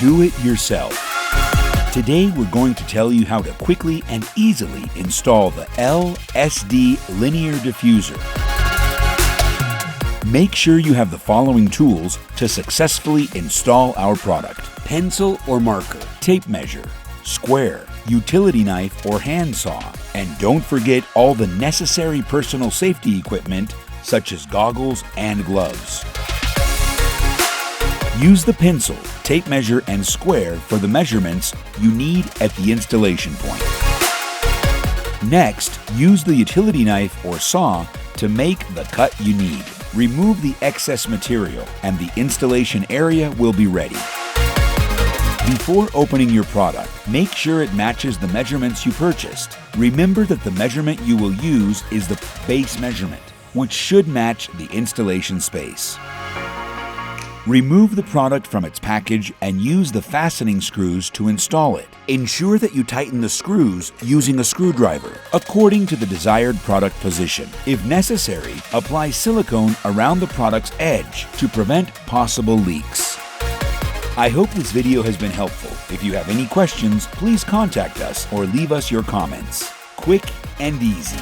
Do it yourself. Today we're going to tell you how to quickly and easily install the L-SD linear diffuser. Make sure you have the following tools to successfully install our product: pencil or marker, tape measure, square, utility knife or handsaw, and don't forget all the necessary personal safety equipment such as goggles and gloves. Use the pencil, tape measure, and square for the measurements you need at the installation point. Next, use the utility knife or saw to make the cut you need. Remove the excess material and the installation area will be ready. Before opening your product, make sure it matches the measurements you purchased. Remember that the measurement you will use is the base measurement, which should match the installation space. Remove the product from its package and use the fastening screws to install it. Ensure that you tighten the screws using a screwdriver according to the desired product position. If necessary, apply silicone around the product's edge to prevent possible leaks. I hope this video has been helpful. If you have any questions, please contact us or leave us your comments. Quick and easy.